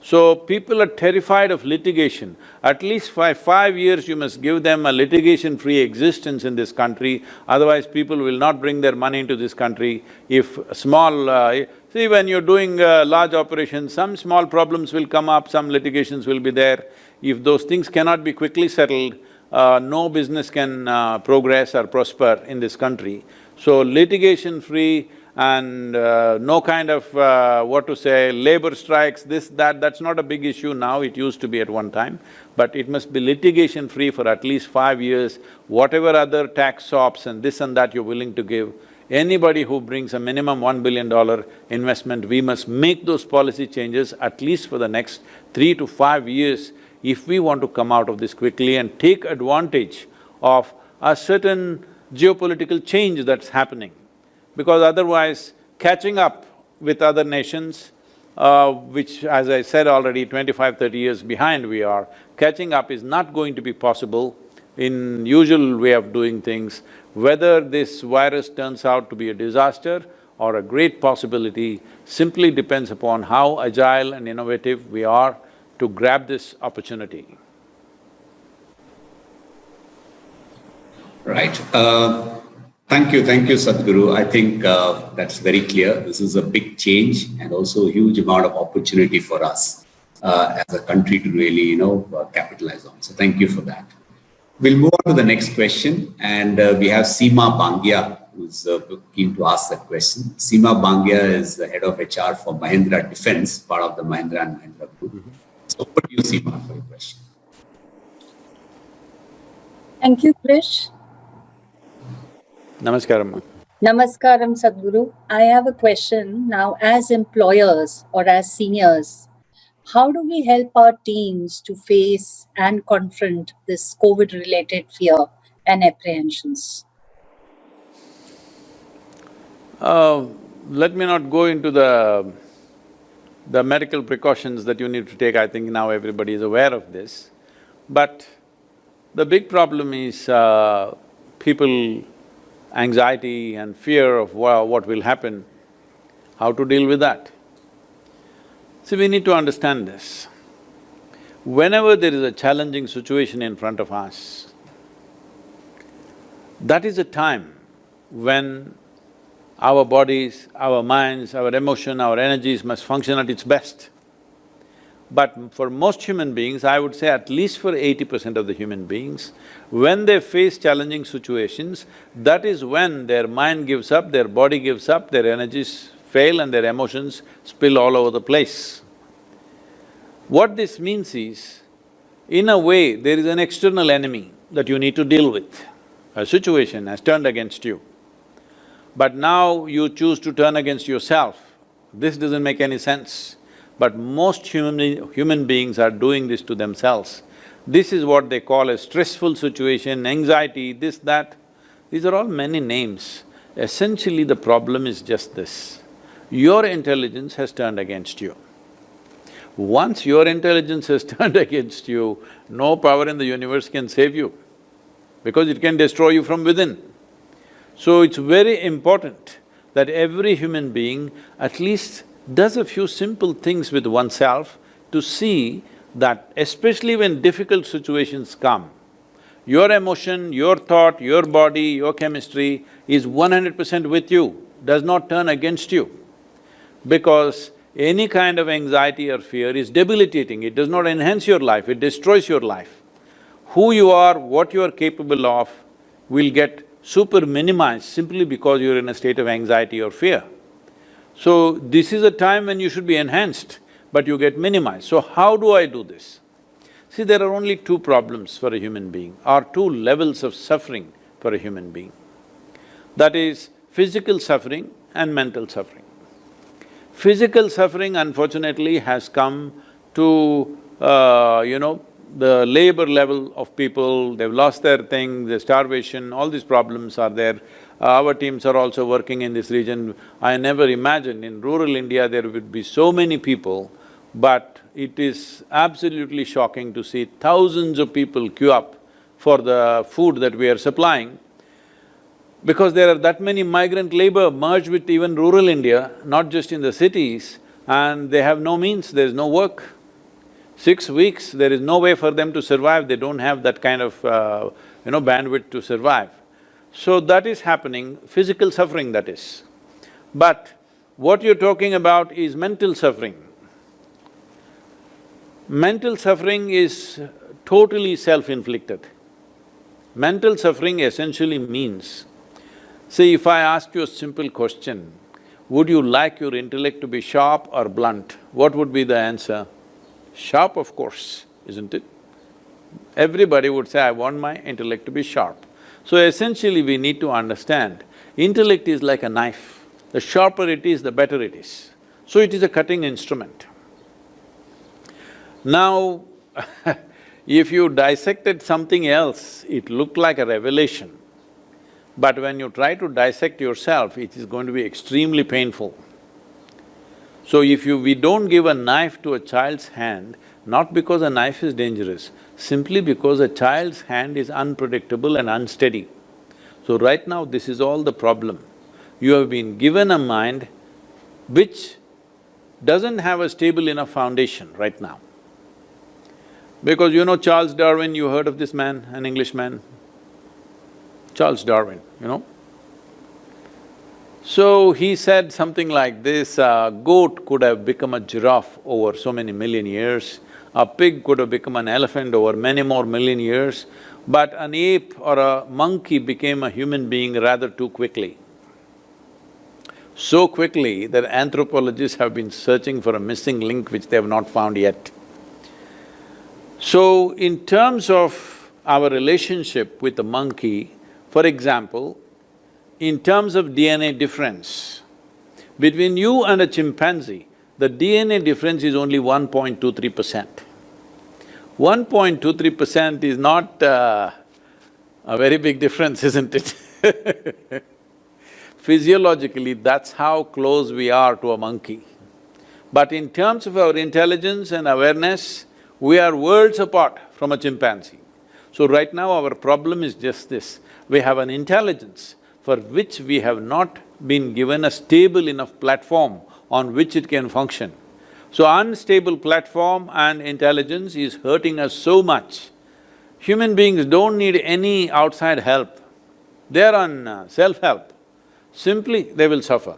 So people are terrified of litigation. At least for 5 years you must give them a litigation-free existence in this country, otherwise people will not bring their money into this country. If see, when you're doing large operations, some small problems will come up, some litigations will be there. If those things cannot be quickly settled, no business can progress or prosper in this country. So litigation-free and no kind of labor strikes, this, that's not a big issue now, it used to be at one time. But it must be litigation-free for at least 5 years, whatever other tax sops and this and that you're willing to give. Anybody who brings a minimum $1 billion investment, we must make those policy changes at least for the next 3 to 5 years if we want to come out of this quickly and take advantage of a certain geopolitical change that's happening. Because otherwise, catching up with other nations, which as I said already, 25, 30 years behind we are, catching up is not going to be possible in usual way of doing things. Whether this virus turns out to be a disaster or a great possibility simply depends upon how agile and innovative we are to grab this opportunity. Right. Thank you, Sadhguru. I think that's very clear. This is a big change and also a huge amount of opportunity for us as a country to really, capitalize on. So thank you for that. We'll move on to the next question, and we have Seema Bangia, who's keen to ask that question. Seema Bangia is the head of HR for Mahindra Defense, part of the Mahindra and Mahindra Group. So over to you, Seema, for your question. Thank you, Krish. Namaskaram. Namaskaram, Sadhguru. I have a question now. As employers or as seniors, how do we help our teams to face and confront this COVID-related fear and apprehensions? Let me not go into the medical precautions that you need to take. I think now everybody is aware of this. But the big problem is people… anxiety and fear of what will happen, how to deal with that. See, we need to understand this. Whenever there is a challenging situation in front of us, that is a time when our bodies, our minds, our emotion, our energies must function at its best. But for most human beings, I would say at least for 80% of the human beings, when they face challenging situations, that is when their mind gives up, their body gives up, their energies fail and their emotions spill all over the place. What this means is, in a way, there is an external enemy that you need to deal with. A situation has turned against you, but now you choose to turn against yourself. This doesn't make any sense. But most human beings are doing this to themselves. This is what they call a stressful situation, anxiety, this, that. These are all many names. Essentially, the problem is just this: your intelligence has turned against you. Once your intelligence has turned against you, no power in the universe can save you, because it can destroy you from within. So it's very important that every human being at least does a few simple things with oneself to see that especially when difficult situations come, your emotion, your thought, your body, your chemistry is 100% with you, does not turn against you. Because any kind of anxiety or fear is debilitating, it does not enhance your life, it destroys your life. Who you are, what you are capable of will get super minimized simply because you're in a state of anxiety or fear. So, this is a time when you should be enhanced, but you get minimized. So, how do I do this? See, there are only two problems for a human being, or two levels of suffering for a human being. That is physical suffering and mental suffering. Physical suffering, unfortunately, has come to, the labor level of people, they've lost their thing, the starvation, all these problems are there. Our teams are also working in this region. I never imagined in rural India there would be so many people, but it is absolutely shocking to see thousands of people queue up for the food that we are supplying, because there are that many migrant labor merged with even rural India, not just in the cities, and they have no means, there's no work. 6 weeks, there is no way for them to survive, they don't have that kind of, bandwidth to survive. So that is happening, physical suffering that is. But what you're talking about is mental suffering. Mental suffering is totally self-inflicted. Mental suffering essentially means, see, if I ask you a simple question, would you like your intellect to be sharp or blunt? What would be the answer? Sharp, of course, isn't it? Everybody would say, I want my intellect to be sharp. So essentially we need to understand, intellect is like a knife. The sharper it is, the better it is. So it is a cutting instrument. Now, if you dissected something else, it looked like a revelation. But when you try to dissect yourself, it is going to be extremely painful. So we don't give a knife to a child's hand, not because a knife is dangerous, simply because a child's hand is unpredictable and unsteady. So right now, this is all the problem. You have been given a mind which doesn't have a stable enough foundation right now. Because you know Charles Darwin, you heard of this man, an Englishman? Charles Darwin, you know? So he said something like this, a goat could have become a giraffe over so many million years, a pig could have become an elephant over many more million years, but an ape or a monkey became a human being rather too quickly. So quickly that anthropologists have been searching for a missing link which they have not found yet. So, in terms of our relationship with the monkey, for example, in terms of DNA difference, between you and a chimpanzee, the DNA difference is only 1.23%. 1.23% is not a very big difference, isn't it? Physiologically, that's how close we are to a monkey. But in terms of our intelligence and awareness, we are worlds apart from a chimpanzee. So right now our problem is just this, we have an intelligence for which we have not been given a stable enough platform on which it can function. So unstable platform and intelligence is hurting us so much. Human beings don't need any outside help, they are on self-help. Simply, they will suffer.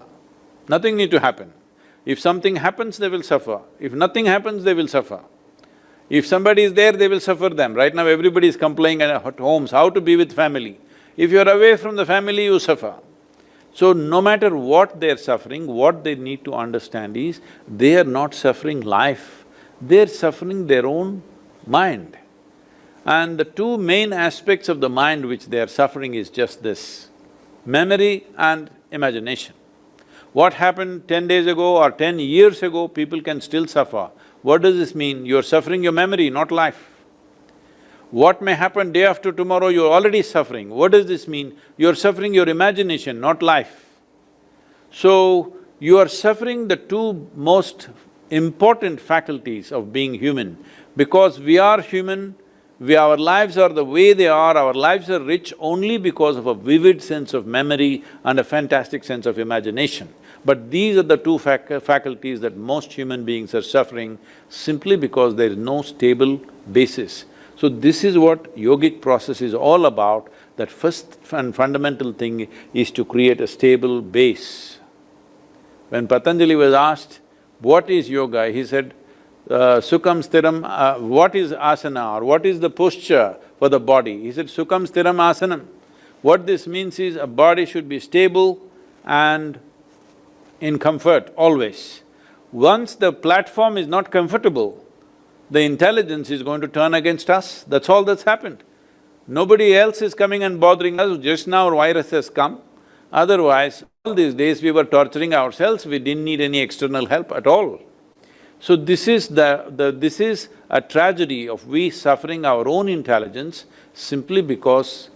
Nothing need to happen. If something happens, they will suffer. If nothing happens, they will suffer. If somebody is there, they will suffer them. Right now everybody is complaining at homes, how to be with family. If you're away from the family, you suffer. So no matter what they're suffering, what they need to understand is, they are not suffering life, they're suffering their own mind. And the two main aspects of the mind which they are suffering is just this, memory and imagination. What happened 10 days ago or 10 years ago, people can still suffer. What does this mean? You're suffering your memory, not life. What may happen day after tomorrow, you're already suffering. What does this mean? You're suffering your imagination, not life. So, you are suffering the two most important faculties of being human. Because we are human, Our lives are the way they are, our lives are rich only because of a vivid sense of memory and a fantastic sense of imagination. But these are the two faculties that most human beings are suffering simply because there is no stable basis. So this is what yogic process is all about, that first and fundamental thing is to create a stable base. When Patanjali was asked, what is yoga, he said, Sukham stiram, what is asana or what is the posture for the body? He said, Sukham stiram asanam. What this means is a body should be stable and in comfort always. Once the platform is not comfortable, the intelligence is going to turn against us, that's all that's happened. Nobody else is coming and bothering us, just now virus has come. Otherwise, all these days we were torturing ourselves, we didn't need any external help at all. So this is this is a tragedy of we suffering our own intelligence simply because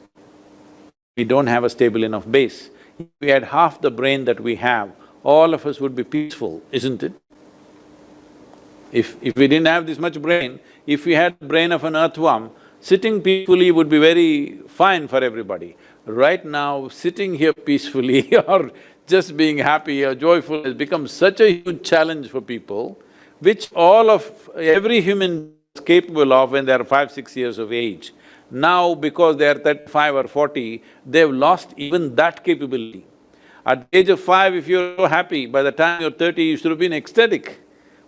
we don't have a stable enough base. If we had half the brain that we have, all of us would be peaceful, isn't it? If we didn't have this much brain, if we had the brain of an earthworm, sitting peacefully would be very fine for everybody. Right now, sitting here peacefully or just being happy or joyful has become such a huge challenge for people, which every human is capable of when they're 5, 6 years of age. Now, because they're 35 or 40, they've lost even that capability. At the age of 5, if you're so happy, by the time you're 30, you should have been ecstatic.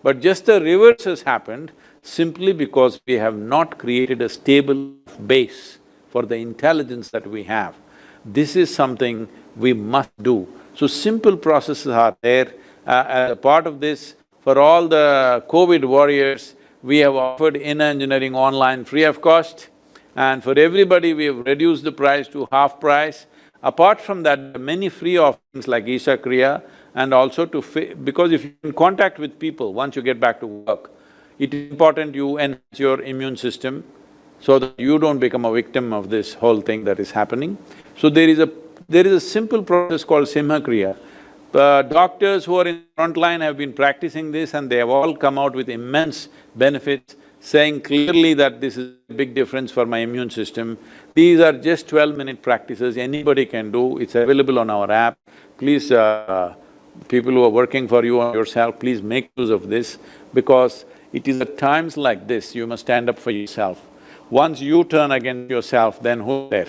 But just the reverse has happened simply because we have not created a stable base for the intelligence that we have. This is something we must do. So simple processes are there. As a part of this, for all the COVID warriors, we have offered inner engineering online free of cost, and for everybody we have reduced the price to half price. Apart from that, there are many free offerings like Isha Kriya, and also because if you're in contact with people once you get back to work, it is important you enhance your immune system so that you don't become a victim of this whole thing that is happening. So there is a simple process called Simha Kriya. Doctors who are in front line have been practicing this and they have all come out with immense benefits, saying clearly that this is a big difference for my immune system. These are just 12-minute practices, anybody can do, it's available on our app. Please, people who are working for you or yourself, please make use of this, because it is at times like this you must stand up for yourself. Once you turn against yourself, then who's there?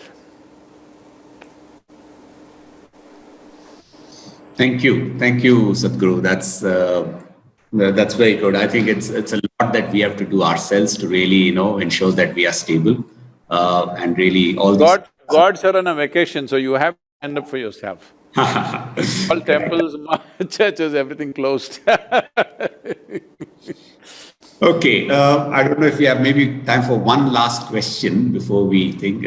Thank you, Sadhguru. That's very good. I think it's a lot that we have to do ourselves to really, ensure that we are stable, and really all this. Gods are on a vacation, so you have to stand up for yourself. All temples, churches, everything closed. Okay, I don't know if we have maybe time for one last question before we think.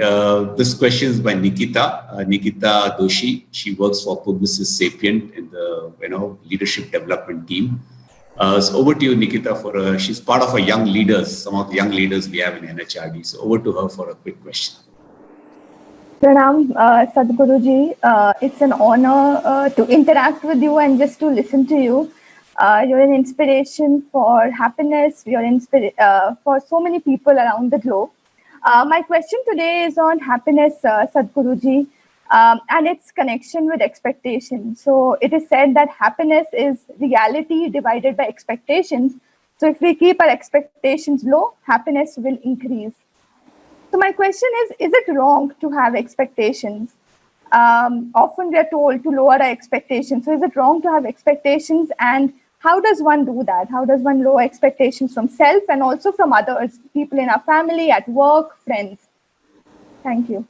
This question is by Nikita Doshi. She works for Publicis Sapient in the leadership development team. So over to you, Nikita. She's part of some of the young leaders we have in NHRD. So over to her for a quick question. Pranam, Sadhguruji. It's an honor to interact with you and just to listen to you. You're an inspiration for happiness. You're for so many people around the globe. My question today is on happiness, Sadhguruji, and its connection with expectation. So it is said that happiness is reality divided by expectations. So if we keep our expectations low, happiness will increase. So my question is it wrong to have expectations? Often we are told to lower our expectations. So is it wrong to have expectations, and how does one do that? How does one lower expectations from self and also from others, people in our family, at work, friends? Thank you.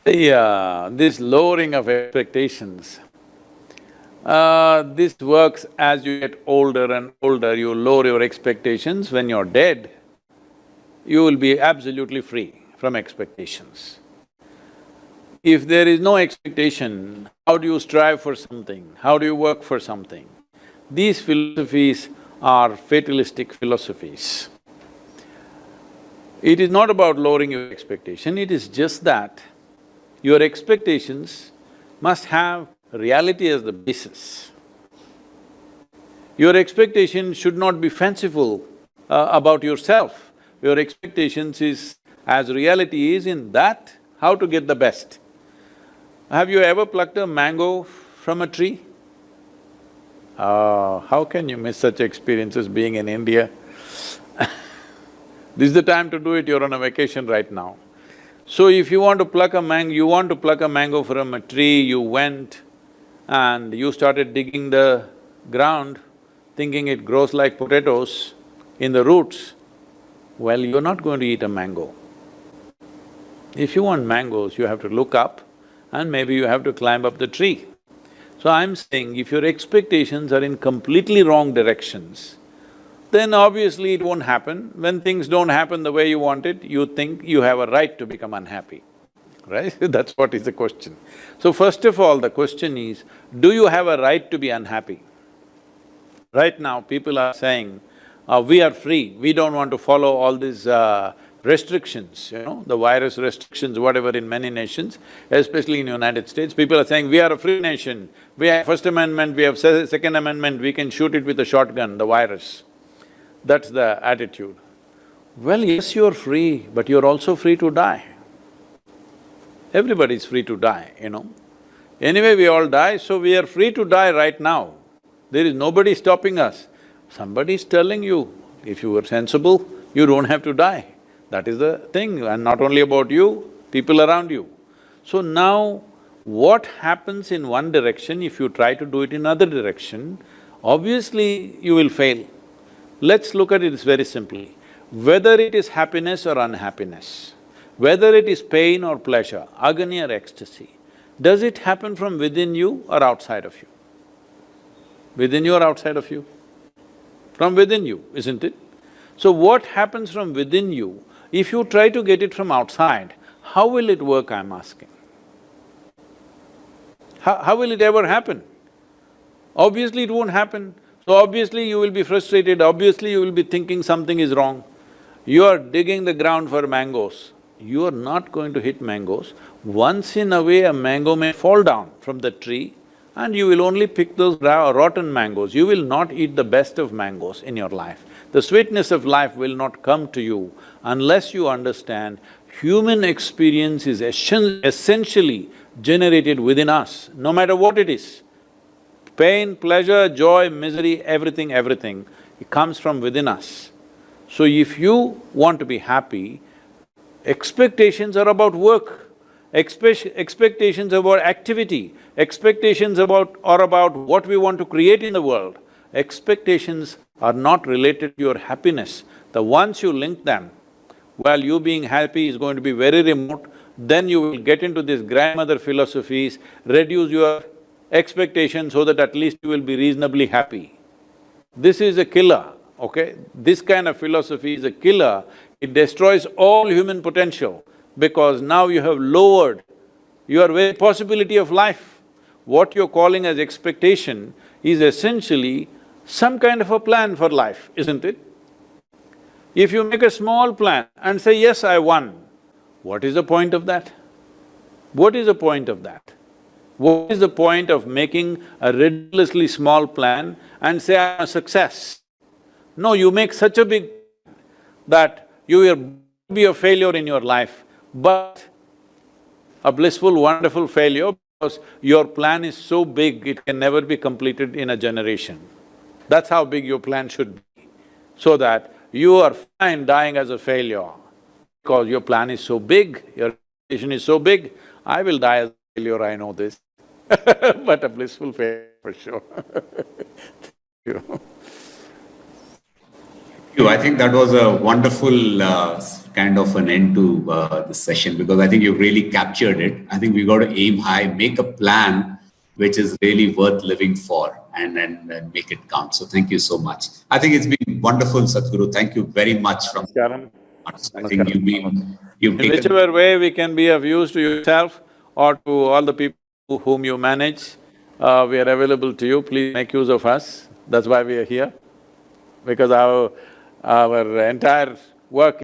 This lowering of expectations, this works as you get older and older, you lower your expectations. When you're dead, you will be absolutely free from expectations. If there is no expectation, how do you strive for something? How do you work for something? These philosophies are fatalistic philosophies. It is not about lowering your expectation, it is just that your expectations must have reality as the basis. Your expectation should not be fanciful about yourself. Your expectations is, as reality is in that, how to get the best. Have you ever plucked a mango from a tree? How can you miss such experiences being in India? This is the time to do it, you're on a vacation right now. So if you want to pluck a mango from a tree, you went and you started digging the ground, thinking it grows like potatoes in the roots, well, you're not going to eat a mango. If you want mangoes, you have to look up and maybe you have to climb up the tree. So I'm saying, if your expectations are in completely wrong directions, then obviously it won't happen. When things don't happen the way you want it, you think you have a right to become unhappy, right? That's what is the question. So first of all, the question is, do you have a right to be unhappy? Right now, people are saying, we are free, we don't want to follow all these restrictions, the virus restrictions, whatever in many nations, especially in United States, people are saying, we are a free nation, we have First Amendment, we have Second Amendment, we can shoot it with a shotgun, the virus. That's the attitude. Well, yes, you're free, but you're also free to die. Everybody's free to die, Anyway, we all die, so we are free to die right now. There is nobody stopping us. Somebody is telling you, if you were sensible, you don't have to die. That is the thing, and not only about you, people around you. So now, what happens in one direction, if you try to do it in another direction, obviously you will fail. Let's look at it very simply. Whether it is happiness or unhappiness, whether it is pain or pleasure, agony or ecstasy, does it happen from within you or outside of you? Within you or outside of you? From within you, isn't it? So what happens from within you, if you try to get it from outside, how will it work, I'm asking? How will it ever happen? Obviously it won't happen. So obviously you will be frustrated, obviously you will be thinking something is wrong. You are digging the ground for mangoes. You are not going to hit mangoes. Once in a way, a mango may fall down from the tree and you will only pick those rotten mangoes. You will not eat the best of mangoes in your life. The sweetness of life will not come to you unless you understand human experience is essentially generated within us, no matter what it is. Pain, pleasure, joy, misery, everything, it comes from within us. So if you want to be happy, expectations are about work, expectations about activity, expectations are about what we want to create in the world. Expectations are not related to your happiness. The once you link them, well, you being happy is going to be very remote, then you will get into these grandmother philosophies, reduce your expectations so that at least you will be reasonably happy. This is a killer, okay? This kind of philosophy is a killer. It destroys all human potential because now you have lowered your very possibility of life. What you're calling as expectation is essentially some kind of a plan for life, isn't it? If you make a small plan and say, yes, I won, what is the point of that? What is the point of that? What is the point of making a ridiculously small plan and say, I'm a success? No, you make such a big plan that you will be a failure in your life, but a blissful, wonderful failure because your plan is so big, it can never be completed in a generation. That's how big your plan should be, so that you are fine dying as a failure because your plan is so big, your vision is so big. I will die as a failure, I know this, but a blissful failure for sure. Thank you. I think that was a wonderful kind of an end to this session because I think you've really captured it. I think we got to aim high, make a plan which is really worth living for and make it count. So thank you so much. I think it's been wonderful, Sadhguru. Thank you very much from… I think you've in whichever way we can be of use to yourself or to all the people whom you manage, we are available to you. Please make use of us. That's why we are here, because our entire work